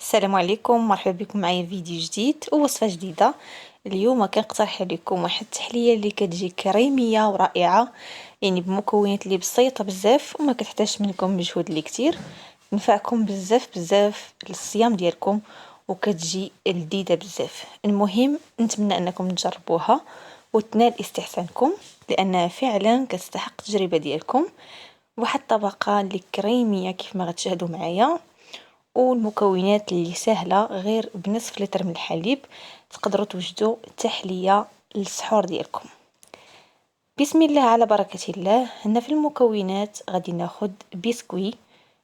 السلام عليكم، مرحبا بكم معايا فيديو جديد ووصفه جديده. اليوم كنقترح عليكم واحد التحليه اللي كتجي كريميه ورائعه، يعني بمكونات اللي بسيطه بزاف وما كتحتاجش منكم مجهود اللي كتير. تنفعكم بزاف بزاف للصيام ديالكم وكتجي لذيذه بزاف. المهم نتمنى انكم تجربوها وتنال استحسانكم، لانها فعلا كتستحق التجربه ديالكم. واحد الطبقه اللي كريميه كيف ما غتشاهدوا معايا، والمكونات اللي سهله، غير بنصف لتر من الحليب تقدروا توجدوا تحليه للسحور ديالكم. بسم الله على بركه الله. هنا في المكونات غادي ناخذ بسكوي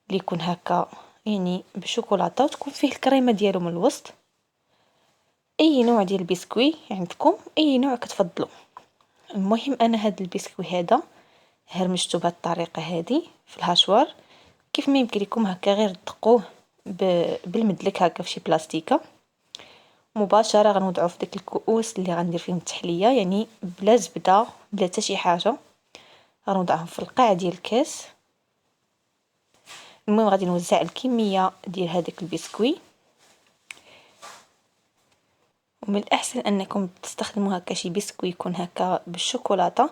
اللي يكون هكا يعني بالشوكولاته وتكون فيه الكريمه ديالو من الوسط. اي نوع ديال البسكوي عندكم، اي نوع كتفضلوا. المهم انا هاد البسكوي هذا هرمشته بهذه الطريقه هذه في الهاشوار. كيف ما يمكن لكم هكا غير دقوه بالمدلك هكا في شي بلاستيكه مباشره. غنوضعوا في داك الكؤوس اللي غندير فيهم التحليه، يعني بلا زبده بلا حتى شي حاجه. غنوضعهم في القاع ديال الكاس. المهم غادي نوزع الكميه ديال هذاك البسكوي، ومن الاحسن انكم تستخدموا هكا شي بسكوي يكون هكا بالشوكولاته.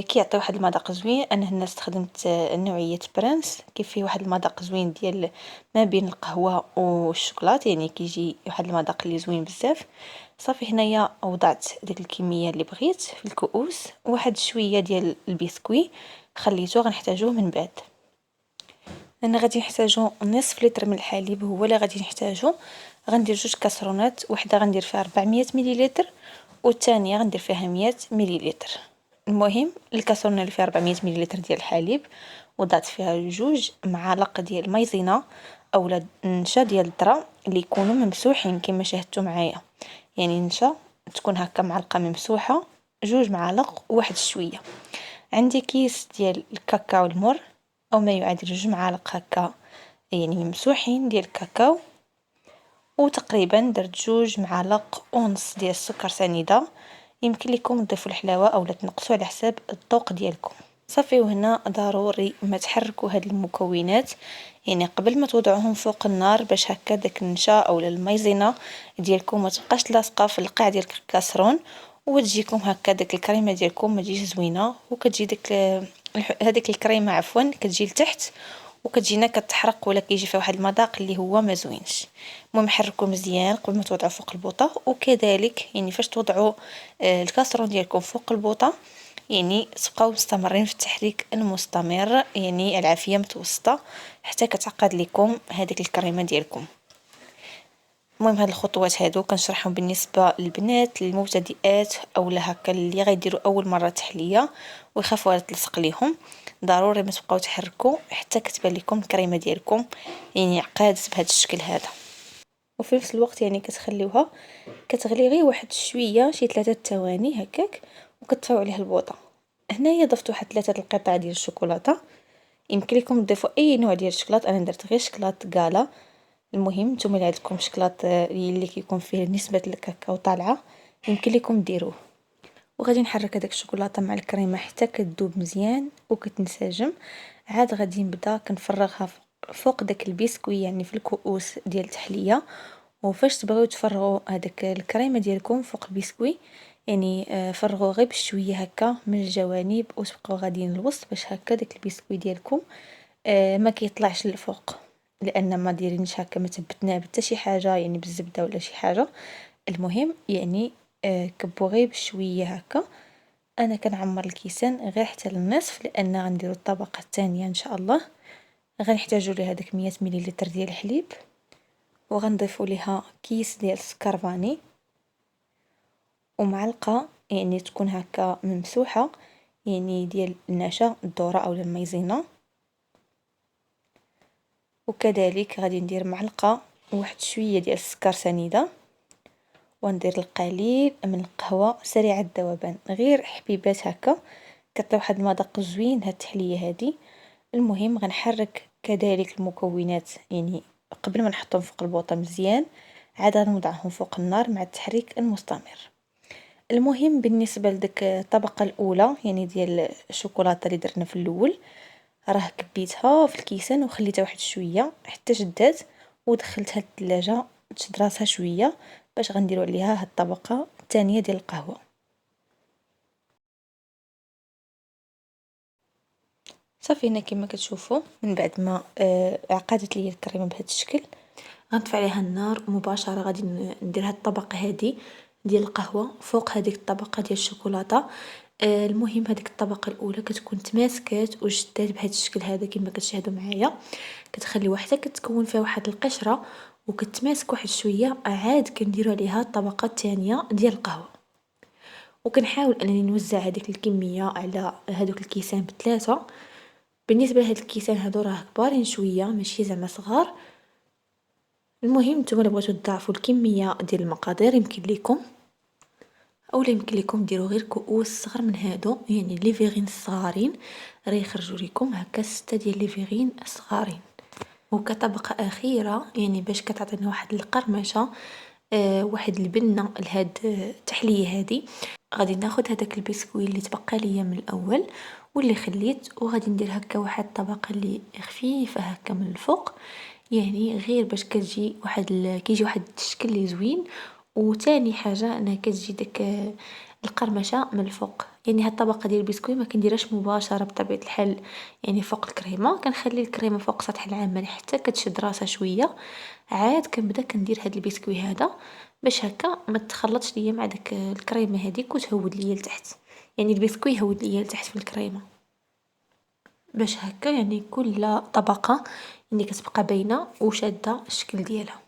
كيعطي واحد المذاق زوين. انا هنا استخدمت نوعيه برنس، كيف فيه واحد المذاق زوين ديال ما بين القهوه والشوكولاته، يعني كيجي واحد المذاق اللي زوين بزاف. صافي هنايا وضعت ديك الكميه اللي بغيت في الكؤوس، واحد شويه ديال البسكوي خليته غنحتاجوه من بعد. انا غادي نحتاجو نصف لتر من الحليب هو اللي غادي نحتاجو. غندير جوج كاسرونات، وحده غندير فيها 400 مليلتر والثانيه غندير فيها 100 مليلتر. المهم الكاسرونه اللي فيها 400 مليلتر ديال الحليب وضعت فيها جوج معالق ديال المايزينا اولا نشا ديال الذره اللي يكونوا ممسوحين كما شاهدتوا معايا، يعني نشا تكون هكا معلقه ممسوحه، جوج معالق وواحد شويه. عندي كيس ديال الكاكاو المر او ما يعادل جوج معالق هكا يعني ممسوحين ديال الكاكاو، وتقريبا درت جوج معالق ونص ديال السكر سنيده. يمكن لكم تضيفوا الحلاوه اولا تنقصوا على حساب الذوق ديالكم. صافي وهنا ضروري ما تحركوا هاد المكونات يعني قبل ما توضعوهم فوق النار، باش هكا داك النشا اولا المايزينا ديالكم ما تبقاش لاصقه في القاع ديال الكاسرون، وتجيكم هكا داك الكريمه ديالكم ما تجيش زوينه، وكتجي داك هذيك الكريمه عفوا كتجي لتحت وكتجينا كتحرق ولا كيجي فيها واحد المذاق اللي هو ما زوينش. المهم حركوا مزيان قبل ما توضعوا فوق البوطه، وكذلك يعني فاش توضعوا الكاسرون ديالكم فوق البوطه يعني تبقاو مستمرين في التحريك المستمر، يعني العافيه متوسطه حتى كتعقد لكم هذيك الكريمه ديالكم. المهم هاد الخطوات هادو كنشرحهم بالنسبه للبنات المبتدئات اولا هكا اللي غيديروا اول مره تحليه ويخافوا تلصق ليهم. ضروري ما تبقاو تحركوا حتى كتبان لكم الكريمه ديالكم يعني عقادت بهذا الشكل هذا. وفي نفس الوقت يعني كتخليوها كتغلي غير واحد شويه شي 3 ثواني هكاك وكتطفيو عليها البوطه. هنايا ضفت واحد 3 القطع ديال الشوكولاته. يمكن لكم تضيفوا اي نوع ديال الشكلاط، انا درت غير شكلاط كالا. المهم نتوما اللي عندكم شكلاط اللي كيكون فيه نسبه الكاكاو طالعه يمكن لكم ديروه. وغادي نحرك هذاك الشوكولاته مع الكريمه حتى كتذوب مزيان وكتنسجم. عاد غادي نبدا كنفرغها فوق داك البسكوي يعني في الكؤوس ديال التحليه. وفاش تبغيو تفرغوا هذاك الكريمه ديالكم فوق البسكوي يعني فرغوا غير بشويه هكا من الجوانب وتبقاو غاديين الوسط باش هكا داك البسكوي ديالكم ما كيطلعش للفوق، لان ما دايرينش هكا ما تبتناه بحتى شي حاجه يعني بالزبده ولا شي حاجه. المهم يعني كبوا غير بشويه هكا. انا كنعمر الكيسان غير حتى للنصف لان غنديروا الطبقه الثانيه ان شاء الله. غنحتاجوا ليها داك 100 مليلتر ديال الحليب، وغنضيفوا ليها كيس ديال السكر فاني ومعلقه يعني تكون هكا ممسوحه يعني ديال النشا الذره او المايزينا. وكذلك غادي ندير معلقه واحد شويه ديال السكر سنيده، وندير القليل من القهوه سريعه الذوبان غير حبيبات هكا كطلع واحد المذاق زوين هاد التحليه هادي. المهم غنحرك كذلك المكونات يعني قبل ما نحطهم فوق البوطه مزيان، عاد غنوضعهم فوق النار مع التحريك المستمر. المهم بالنسبه لديك الطبقه الاولى يعني ديال الشوكولاته اللي درنا في الاول، راه كبيتها في الكيسان وخليتها واحد شويه حتى جدات ودخلتها للثلاجة تشد راسها شوية باش غنديرو عليها هاد الطبقة الثانية ديال القهوة. صافي هنا كما كتشوفوا من بعد ما عقدت لي الكريمه بهذا الشكل، غنطفي عليها النار مباشره. غادي ندير هاد الطبقه هذه ديال القهوه فوق هذيك الطبقه ديال الشوكولاته. المهم هذيك الطبقه الاولى كتكون تماسكات وشدات بهذا الشكل هذا كما كتشاهدوا معايا، كتخليوها حتى كتكون فيها واحد القشره وكتماسك واحد شويه، عاد كنديروا عليها الطبقه الثانيه ديال القهوه. وكنحاول انني نوزع هذيك الكميه على هذوك الكيسان بثلاثه. بالنسبه لهاد الكيسان هادو راه كبارين شويه ماشي زعما صغار. المهم نتوما الا بغيتو تضاعفوا الكميه ديال المقادير يمكن لكم، اولا يمكن لكم ديروا غير كؤوس صغر من هادو، يعني ليفيغين صغارين راه يخرجوا لكم هكا 6 ديال ليفيغين صغارين. وكطبقه اخيره يعني باش كتعطينا واحد القرمشه، واحد البنه لهاد التحليه هذه، غادي ناخذ هذاك البسكوي اللي تبقى ليا من الاول واللي خليت، وغادي ندير هكا واحد الطبقه اللي خفيفه هكا من الفوق، يعني غير باش كتجي كيجي واحد الشكل اللي زوين. وثاني حاجه انها كتجي داك القرمشه من الفوق. يعني هاد الطبقه ديال البسكوي ما كنديرهاش مباشره بطبيعه الحال يعني فوق الكريمه، كنخلي الكريمه فوق سطح العمل حتى كتشد راسها شويه، عاد كنبدا كندير هاد البسكوي هذا باش هكا ما تخلطش ليا مع داك الكريمه هذيك وتهود ليا لتحت. يعني البسكوي يهود ليا لتحت في الكريمه باش هكا يعني كل طبقه يعني كتبقى باينه وشاده الشكل ديالها.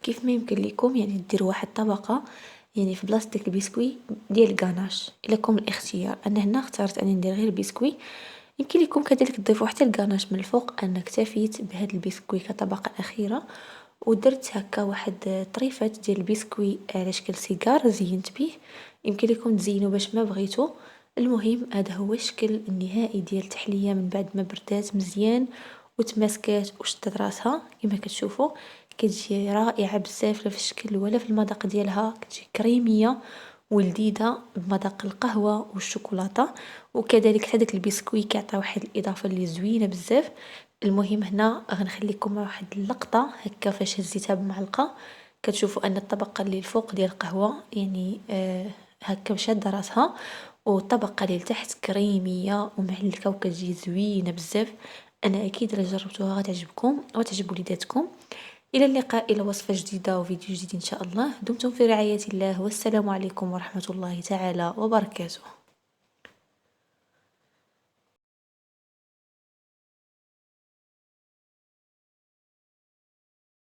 كيف ما يمكن لكم يعني ديروا واحد الطبقه يعني في بلاصه داك البسكوي ديال الغاناش، لكم الاختيار. انا هنا اخترت اني ندير غير البسكوي، يمكن لكم كذلك تضيفوا حتى الغاناش من الفوق. انا اكتفيت بهذا البسكوي كطبقه اخيره ودرت هكا واحد طريفات ديال البسكوي على شكل سيجار زينت به. يمكن لكم تزينوا باش ما بغيتوا. المهم هذا هو الشكل النهائي ديال التحليه من بعد ما بردات مزيان وتماسكات وشدت راسها كما كتشوفوا. كتجي رائعه بزاف لا في الشكل ولا في المذاق ديالها، كتجي كريميه ولذيذه بمذاق القهوه والشوكولاته، وكذلك حتى داك البسكوي كيعطي واحد الاضافه اللي زوينه بزاف. المهم هنا غنخليكم مع واحد اللقطه هكا فاش هزيتها بمعلقه كتشوفوا ان الطبقه اللي الفوق ديال القهوه يعني هكا شاده راسها، والطبقه اللي تحت كريميه ومعلكه وكتجي زوينه بزاف. انا اكيد الا جربتوها غتعجبكم وتعجب وليداتكم. الى اللقاء الى وصفه جديده وفيديو جديد ان شاء الله. دمتم في رعايه الله، والسلام عليكم ورحمه الله تعالى وبركاته.